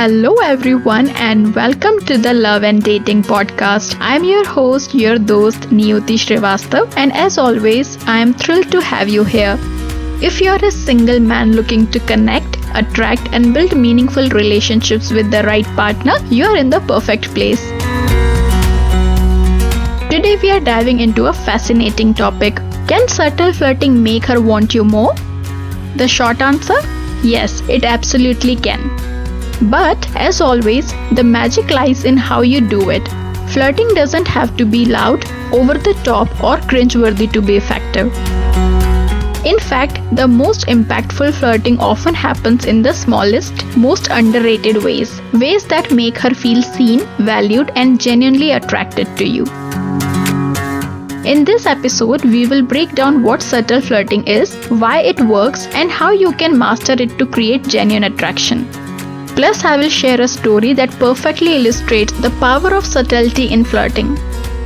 Hello everyone and welcome to the Love and Dating podcast. I'm your host, your dost Niyuti Srivastav, and as always, I am thrilled to have you here. If you're a single man looking to connect, attract and build meaningful relationships with the right partner, you're in the perfect place. Today we are diving into a fascinating topic. Can subtle flirting make her want you more? The short answer? Yes, it absolutely can. But, as always, the magic lies in how you do it. Flirting doesn't have to be loud, over the top, or cringeworthy to be effective. In fact, the most impactful flirting often happens in the smallest, most underrated ways that make her feel seen, valued, and genuinely attracted to you. In this episode, we will break down what subtle flirting is, why it works, and how you can master it to create genuine attraction. Plus, I will share a story that perfectly illustrates the power of subtlety in flirting.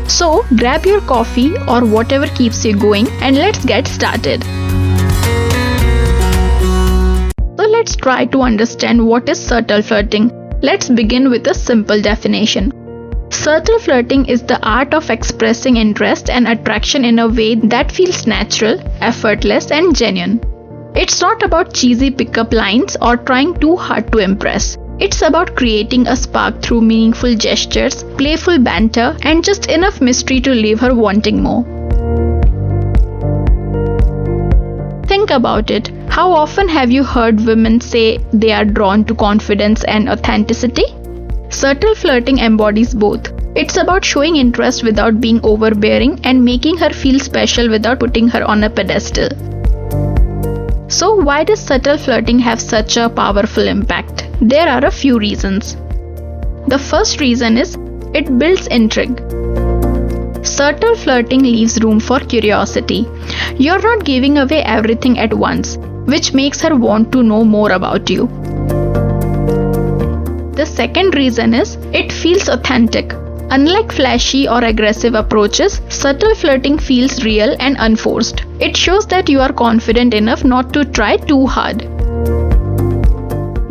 So, grab your coffee or whatever keeps you going and let's get started. So, let's try to understand what is subtle flirting. Let's begin with a simple definition. Subtle flirting is the art of expressing interest and attraction in a way that feels natural, effortless, and genuine. It's not about cheesy pickup lines or trying too hard to impress. It's about creating a spark through meaningful gestures, playful banter, and just enough mystery to leave her wanting more. Think about it. How often have you heard women say they are drawn to confidence and authenticity? Subtle flirting embodies both. It's about showing interest without being overbearing and making her feel special without putting her on a pedestal. So why does subtle flirting have such a powerful impact? There are a few reasons. The first reason is it builds intrigue. Subtle flirting leaves room for curiosity. You're not giving away everything at once, which makes her want to know more about you. The second reason is it feels authentic. Unlike flashy or aggressive approaches, subtle flirting feels real and unforced. It shows that you are confident enough not to try too hard.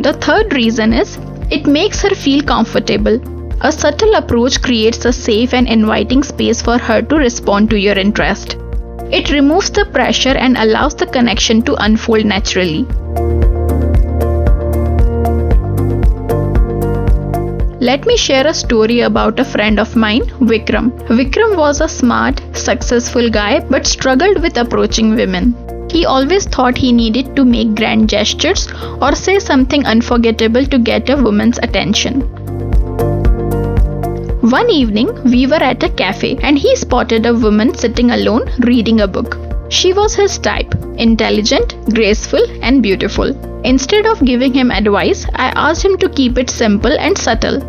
The third reason is it makes her feel comfortable. A subtle approach creates a safe and inviting space for her to respond to your interest. It removes the pressure and allows the connection to unfold naturally. Let me share a story about a friend of mine, Vikram. Vikram was a smart, successful guy but struggled with approaching women. He always thought he needed to make grand gestures or say something unforgettable to get a woman's attention. One evening, we were at a cafe and he spotted a woman sitting alone reading a book. She was his type, intelligent, graceful, and beautiful. Instead of giving him advice, I asked him to keep it simple and subtle.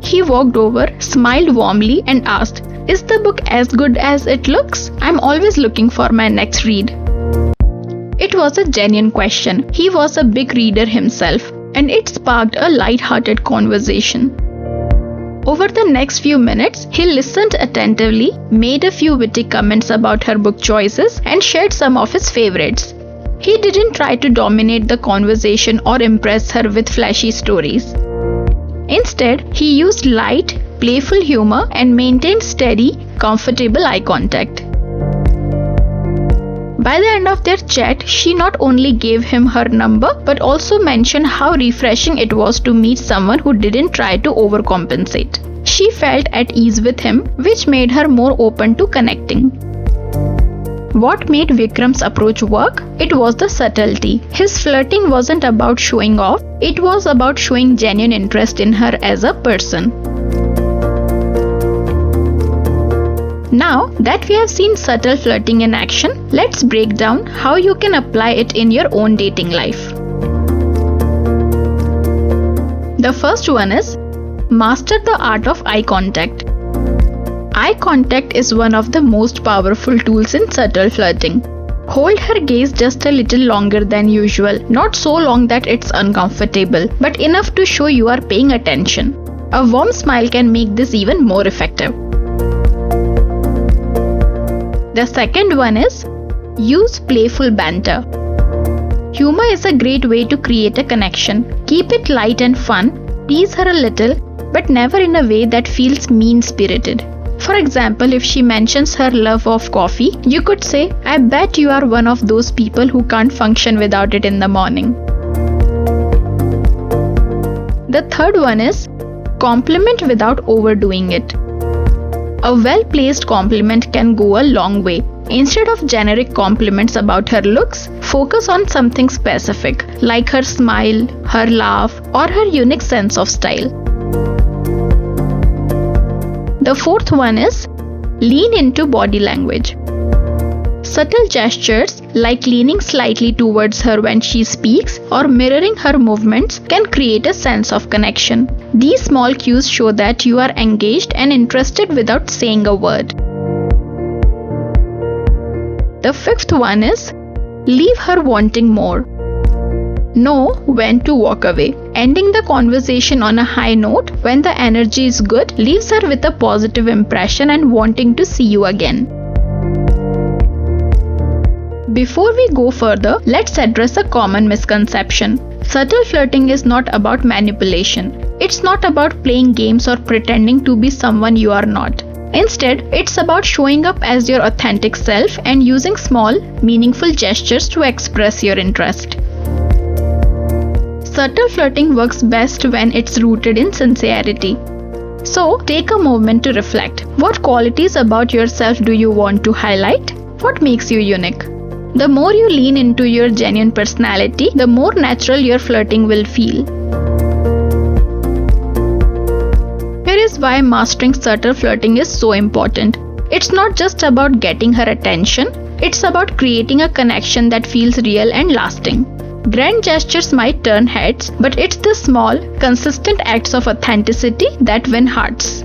He walked over, smiled warmly, and asked, "Is the book as good as it looks? I'm always looking for my next read." It was a genuine question. He was a big reader himself, and it sparked a light-hearted conversation. Over the next few minutes, he listened attentively, made a few witty comments about her book choices, and shared some of his favorites. He didn't try to dominate the conversation or impress her with flashy stories. Instead, he used light, playful humor and maintained steady, comfortable eye contact. By the end of their chat, she not only gave him her number but also mentioned how refreshing it was to meet someone who didn't try to overcompensate. She felt at ease with him, which made her more open to connecting. What made Vikram's approach work? It was the subtlety. His flirting wasn't about showing off, it was about showing genuine interest in her as a person. Now that we have seen subtle flirting in action, let's break down how you can apply it in your own dating life. The first one is master the art of eye contact. Eye contact is one of the most powerful tools in subtle flirting. Hold her gaze just a little longer than usual, not so long that it's uncomfortable, but enough to show you are paying attention. A warm smile can make this even more effective. The second one is use playful banter. Humor is a great way to create a connection. Keep it light and fun, tease her a little, but never in a way that feels mean-spirited. For example, if she mentions her love of coffee, you could say, "I bet you are one of those people who can't function without it in the morning." The third one is compliment without overdoing it. A well-placed compliment can go a long way. Instead of generic compliments about her looks, focus on something specific, like her smile, her laugh, or her unique sense of style. The fourth one is lean into body language. Subtle gestures like leaning slightly towards her when she speaks or mirroring her movements can create a sense of connection. These small cues show that you are engaged and interested without saying a word. The fifth one is leave her wanting more. Know when to walk away. Ending the conversation on a high note when the energy is good leaves her with a positive impression and wanting to see you again. Before we go further, let's address a common misconception. Subtle flirting is not about manipulation. It's not about playing games or pretending to be someone you are not. Instead, it's about showing up as your authentic self and using small, meaningful gestures to express your interest. Subtle flirting works best when it's rooted in sincerity. So, take a moment to reflect. What qualities about yourself do you want to highlight? What makes you unique? The more you lean into your genuine personality, the more natural your flirting will feel. Here is why mastering subtle flirting is so important. It's not just about getting her attention, it's about creating a connection that feels real and lasting. Grand gestures might turn heads, but it's the small, consistent acts of authenticity that win hearts.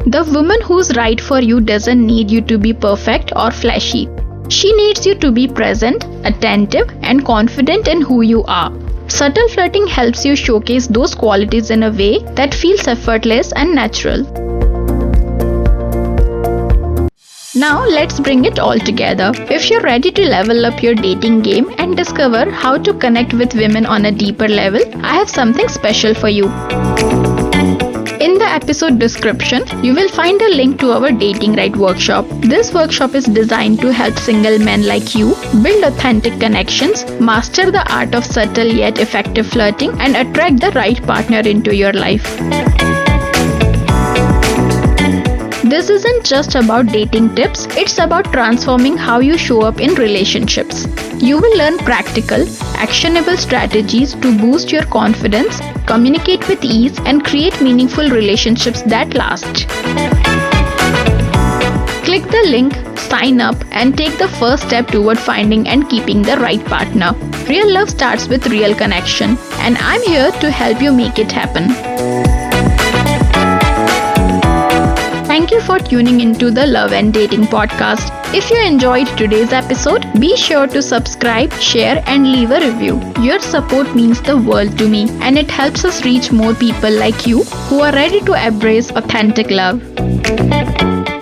The woman who's right for you doesn't need you to be perfect or flashy. She needs you to be present, attentive, and confident in who you are. Subtle flirting helps you showcase those qualities in a way that feels effortless and natural. Now let's bring it all together. If you're ready to level up your dating game and discover how to connect with women on a deeper level, I have something special for you. In the episode description, you will find a link to our Dating Right workshop. This workshop is designed to help single men like you build authentic connections, master the art of subtle yet effective flirting, and attract the right partner into your life. This isn't just about dating tips, it's about transforming how you show up in relationships. You will learn practical, actionable strategies to boost your confidence, communicate with ease, and create meaningful relationships that last. Click the link, sign up, and take the first step toward finding and keeping the right partner. Real love starts with real connection, and I'm here to help you make it happen. Thank you for tuning into the Love and Dating podcast. If you enjoyed today's episode, be sure to subscribe, share, and leave a review. Your support means the world to me, and it helps us reach more people like you who are ready to embrace authentic love.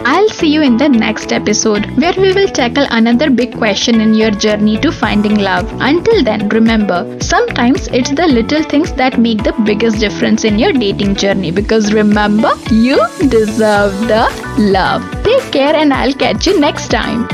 I'll see you in the next episode, where we will tackle another big question in your journey to finding love. Until then, remember, sometimes it's the little things that make the biggest difference in your dating journey. Because remember, you deserve the love. Take care, and I'll catch you next time.